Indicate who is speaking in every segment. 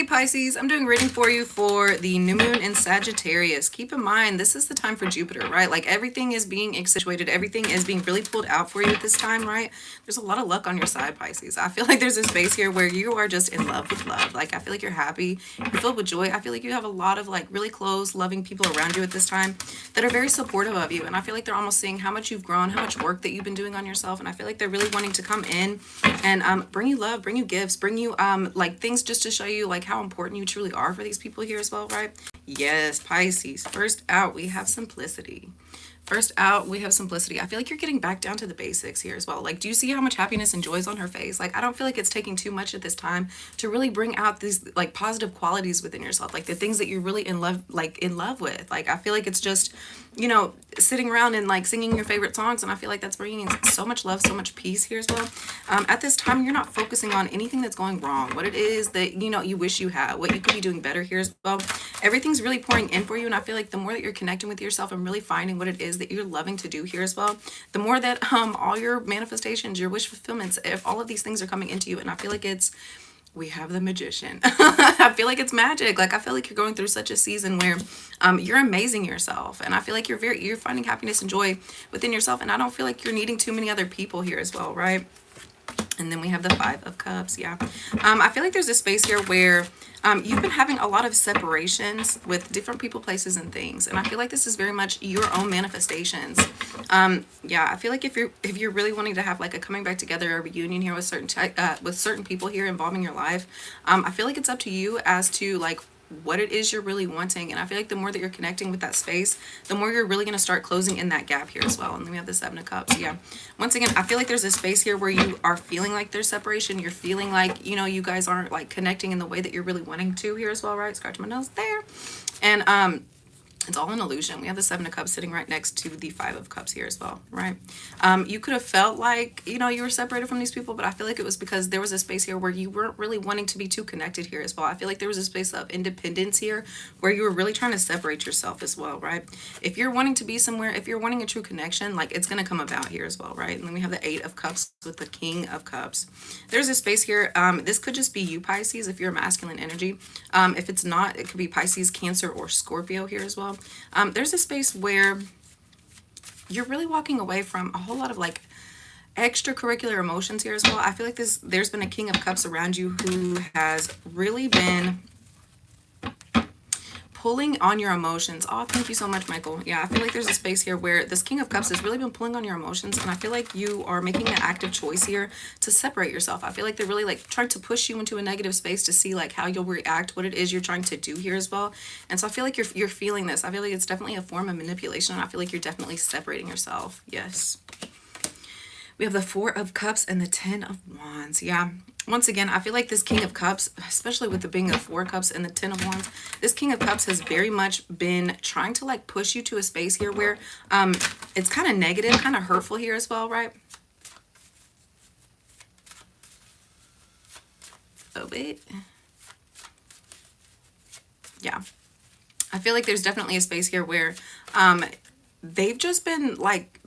Speaker 1: Pisces, I'm doing a reading for you for the new moon in Sagittarius. Keep in mind, this is the time for Jupiter, right? Like everything is being accentuated, everything is being really pulled out for you at this time, right? There's a lot of luck on your side, Pisces. I feel like there's a space here where you are just in love with love. Like I feel like you're happy, you're filled with joy. I feel like you have a lot of like really close, loving people around you at this time that are very supportive of you. And I feel like they're almost seeing how much you've grown, how much work that you've been doing on yourself. And I feel like they're really wanting to come in and bring you love, bring you gifts, bring you like things just to show you like how important you truly are for these people here as well, right? Yes, Pisces. First out, we have simplicity. First out, we have simplicity. I feel like you're getting back down to the basics here as well. Like, do you see how much happiness and joy is on her face? Like, I don't feel like it's taking too much at this time to really bring out these like positive qualities within yourself, like the things that you're really in love with. Like, I feel like it's just, you know, sitting around and like singing your favorite songs, and I feel like that's bringing in so much love, so much peace here as well. At this time, you're not focusing on anything that's going wrong, what it is that you know you wish you had, what you could be doing better here as well. Everything's really pouring in for you, and I feel like the more that you're connecting with yourself and really finding what it is that you're loving to do here as well, the more that all your manifestations, your wish fulfillments, if all of these things are coming into you. And I feel like it's, we have the magician. I feel like it's magic. Like I feel like you're going through such a season where you're amazing yourself, and I feel like you're finding happiness and joy within yourself, and I don't feel like you're needing too many other people here as well, right? And then we have the Five of Cups. Yeah. I feel like there's a space here where you've been having a lot of separations with different people, places, and things. And I feel like this is very much your own manifestations. Yeah, I feel like if you're really wanting to have like a coming back together, a reunion here with certain people here involving your life, I feel like it's up to you as to like what it is you're really wanting. And I feel like the more that you're connecting with that space, the more you're really going to start closing in that gap here as well. And then we have the Seven of Cups. Yeah, once again, I feel like there's a space here where you are feeling like there's separation. You're feeling like, you know, you guys aren't like connecting in the way that you're really wanting to here as well, right? Scratch my nose there. And it's all an illusion. We have the Seven of Cups sitting right next to the Five of Cups here as well, right? You could have felt like, you know, you were separated from these people, but I feel like it was because there was a space here where you weren't really wanting to be too connected here as well. I feel like there was a space of independence here where you were really trying to separate yourself as well, right? If you're wanting to be somewhere, if you're wanting a true connection, like it's going to come about here as well, right? And then we have the Eight of Cups with the King of Cups. There's a space here. This could just be you, Pisces, if you're masculine energy. If it's not, it could be Pisces, Cancer, or Scorpio here as well. There's a space where you're really walking away from a whole lot of like extracurricular emotions here as well. I feel like there's been a King of Cups around you who has really been pulling on your emotions. Oh, thank you so much, Michael. Yeah, I feel like there's a space here where this King of Cups has really been pulling on your emotions, and I feel like you are making an active choice here to separate yourself. I feel like they're really like trying to push you into a negative space to see like how you'll react, what it is you're trying to do here as well. And so I feel like you're feeling this. I feel like it's definitely a form of manipulation, and I feel like you're definitely separating yourself. Yes. We have the Four of Cups and the Ten of Wands. Yeah. Once again, I feel like this King of Cups, especially with the being of Four Cups and the Ten of Wands, this King of Cups has very much been trying to like push you to a space here where it's kind of negative, kind of hurtful here as well, right? Oh, wait. Yeah. I feel like there's definitely a space here where they've just been like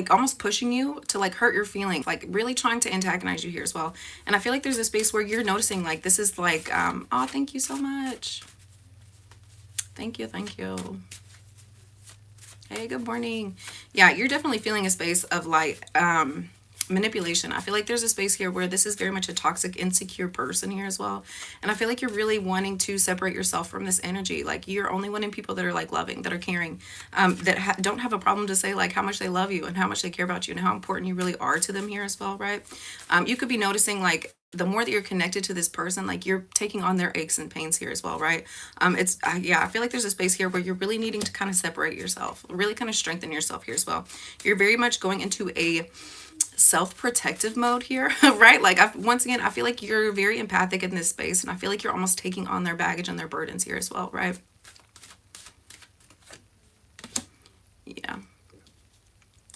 Speaker 1: almost pushing you to like hurt your feelings, like really trying to antagonize you here as well. And I feel like there's a space where you're noticing like this is like oh, thank you so much. Thank you. Hey, good morning. Yeah, you're definitely feeling a space of like manipulation. I feel like there's a space here where this is very much a toxic, insecure person here as well. And I feel like you're really wanting to separate yourself from this energy. Like you're only wanting people that are like loving, that are caring, that don't have a problem to say like how much they love you and how much they care about you and how important you really are to them here as well, right? You could be noticing like the more that you're connected to this person, like you're taking on their aches and pains here as well, right? Yeah, I feel like there's a space here where you're really needing to kind of separate yourself, really kind of strengthen yourself here as well. You're very much going into a self-protective mode here, right? Like once again, I feel like you're very empathic in this space, and I feel like you're almost taking on their baggage and their burdens here as well, right?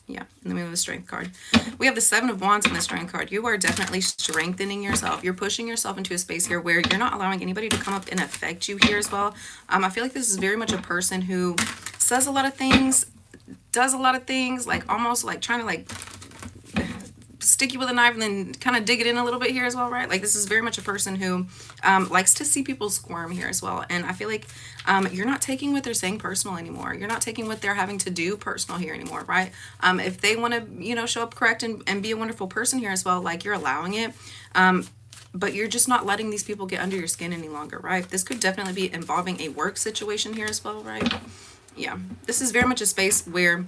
Speaker 1: Yeah, and then we have the Strength card. We have the Seven of Wands and the Strength card. You are definitely strengthening yourself. You're pushing yourself into a space here where you're not allowing anybody to come up and affect you here as well. I feel like this is very much a person who says a lot of things, does a lot of things, like almost like trying to like stick you with a knife and then kind of dig it in a little bit here as well, right? Like this is very much a person who likes to see people squirm here as well. And I feel like you're not taking what they're saying personal anymore. You're not taking what they're having to do personal here anymore, right? If they want to, you know, show up correct and be a wonderful person here as well, like you're allowing it. But you're just not letting these people get under your skin any longer, right? This could definitely be involving a work situation here as well, right? Yeah, this is very much a space where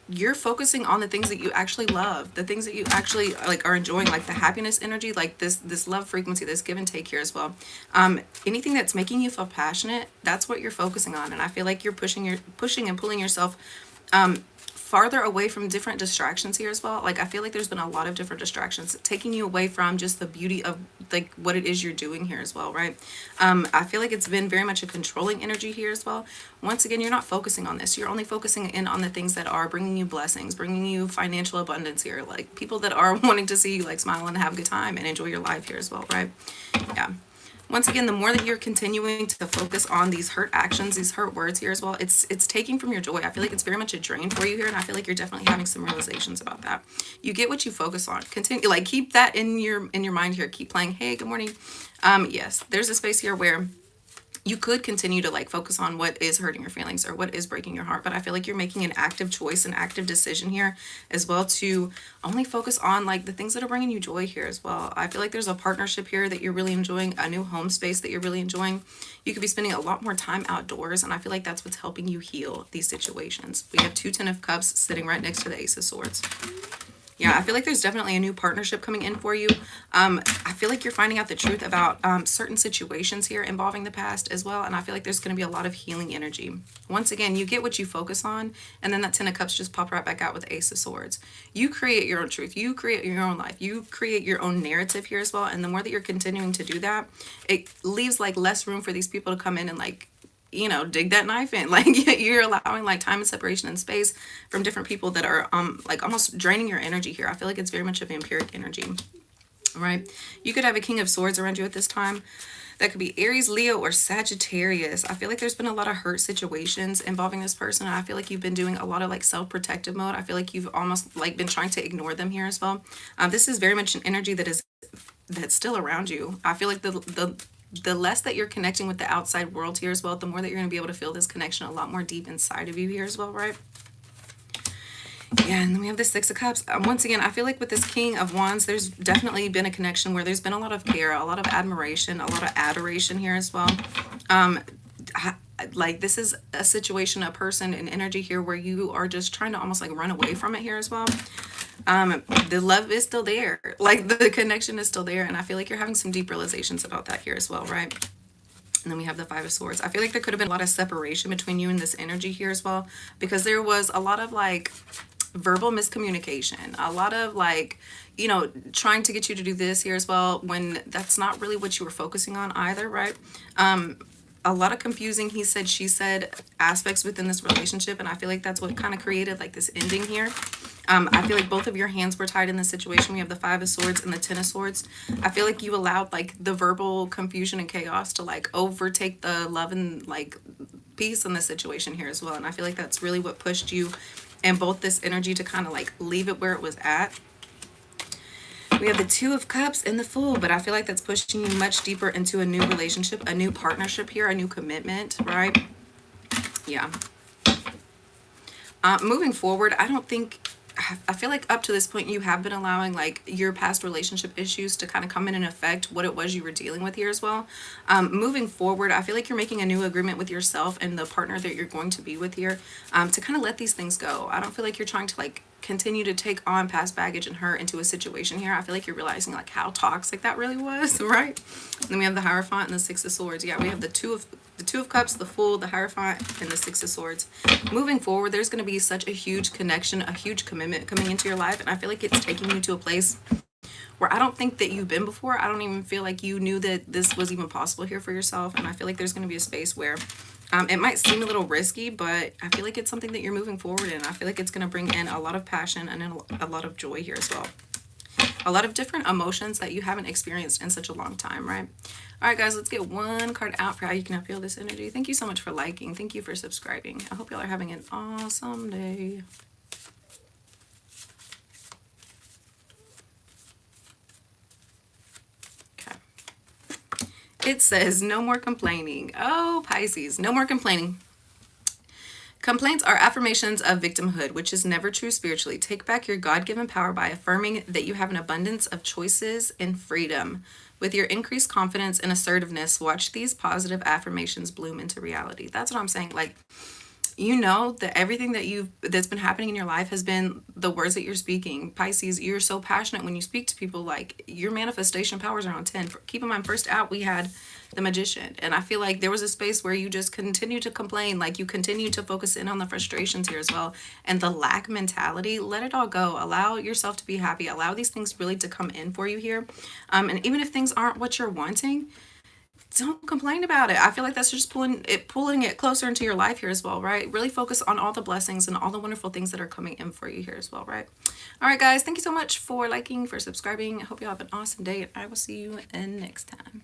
Speaker 1: you're focusing on the things that you actually love, the things that you actually like are enjoying, like the happiness energy, like this love frequency, this give and take here as well. Anything that's making you feel passionate, that's what you're focusing on. And I feel like you're pushing and pulling yourself farther away from different distractions here as well. Like I feel like there's been a lot of different distractions taking you away from just the beauty of like what it is you're doing here as well, right? I feel like it's been very much a controlling energy here as well. Once again, you're not focusing on this. You're only focusing in on the things that are bringing you blessings, bringing you financial abundance here, like people that are wanting to see you like smile and have a good time and enjoy your life here as well, right? Yeah. Once again, the more that you're continuing to focus on these hurt actions, these hurt words here as well, it's taking from your joy. I feel like it's very much a drain for you here, and I feel like you're definitely having some realizations about that. You get what you focus on. Continue, like keep that in your mind here. Keep playing. Hey, good morning. Yes, there's a space here where you could continue to like focus on what is hurting your feelings or what is breaking your heart, but I feel like you're making an active choice, an active decision here as well to only focus on like the things that are bringing you joy here as well. I feel like there's a partnership here that you're really enjoying, a new home space that you're really enjoying. You could be spending a lot more time outdoors, and I feel like that's what's helping you heal these situations. We have 2 Ten of Cups sitting right next to the Ace of Swords. Yeah, I feel like there's definitely a new partnership coming in for you. I feel like you're finding out the truth about certain situations here involving the past as well. And I feel like there's going to be a lot of healing energy. Once again, you get what you focus on. And then that 10 of Cups just pop right back out with the Ace of Swords. You create your own truth. You create your own life. You create your own narrative here as well. And the more that you're continuing to do that, it leaves like less room for these people to come in and like, you know, dig that knife in. Like you're allowing like time and separation and space from different people that are like almost draining your energy here. I feel like it's very much of vampiric energy, right? You could have a King of Swords around you at this time. That could be Aries, Leo, or Sagittarius. I feel like there's been a lot of hurt situations involving this person. And I feel like you've been doing a lot of like self-protective mode. I feel like you've almost like been trying to ignore them here as well. This is very much an energy that's still around you. I feel like the less that you're connecting with the outside world here as well, the more that you're going to be able to feel this connection a lot more deep inside of you here as well, right? Yeah, and then we have the 6 of Cups. Once again, I feel like with this King of Wands, there's definitely been a connection where there's been a lot of care, a lot of admiration, a lot of adoration here as well. Like this is a situation, a person, an energy here where you are just trying to almost like run away from it here as well. The love is still there, like the connection is still there, and I feel like you're having some deep realizations about that here as well, right? And then we have the 5 of Swords. I feel like there could have been a lot of separation between you and this energy here as well, because there was a lot of like verbal miscommunication, a lot of like, you know, trying to get you to do this here as well when that's not really what you were focusing on either, right? A lot of confusing he said, she said aspects within this relationship, and I feel like that's what kind of created like this ending here. I feel like both of your hands were tied in this situation. We have the 5 of Swords and the 10 of Swords. I feel like you allowed like the verbal confusion and chaos to like overtake the love and like peace in this situation here as well. And I feel like that's really what pushed you and both this energy to kind of like leave it where it was at. We have the 2 of Cups and the Fool, but I feel like that's pushing you much deeper into a new relationship, a new partnership here, a new commitment, right? Yeah. Moving forward, I feel like up to this point you have been allowing like your past relationship issues to kind of come in and affect what it was you were dealing with here as well. Moving forward, I feel like you're making a new agreement with yourself and the partner that you're going to be with here to kind of let these things go. I don't feel like you're trying to like continue to take on past baggage and hurt into a situation here. I feel like you're realizing like how toxic that really was, right? And then we have the Hierophant and the 6 of Swords. Yeah, we have the two of Cups, the Fool, the Hierophant, and the 6 of Swords. Moving forward, there's going to be such a huge connection, a huge commitment coming into your life, and I feel like it's taking you to a place where I don't think that you've been before. I don't even feel like you knew that this was even possible here for yourself, and I feel like there's going to be a space where it might seem a little risky, but I feel like it's something that you're moving forward in. I feel like it's going to bring in a lot of passion and a lot of joy here as well. A lot of different emotions that you haven't experienced in such a long time, right? All right, guys, let's get one card out for how you can feel this energy. Thank you so much for liking. Thank you for subscribing. I hope y'all are having an awesome day. It says no more complaining. Oh, Pisces, no more complaining. Complaints are affirmations of victimhood, which is never true spiritually. Take back your God given power by affirming that you have an abundance of choices and freedom. With your increased confidence and assertiveness, watch these positive affirmations bloom into reality. That's what I'm saying. Like, you know that everything that's been happening in your life has been the words that you're speaking. Pisces, you're so passionate when you speak to people. Like, your manifestation powers are on 10. Keep in mind, first out we had the Magician, and I feel like there was a space where you just continue to complain, like you continue to focus in on the frustrations here as well, and the lack mentality. Let it all go. Allow yourself to be happy. Allow these things really to come in for you here. And even if things aren't what you're wanting, don't complain about it. I feel like that's just pulling it closer into your life here as well, right? Really focus on all the blessings and all the wonderful things that are coming in for you here as well, right? All right, guys, thank you so much for liking, for subscribing. I hope you have an awesome day, and I will see you in next time.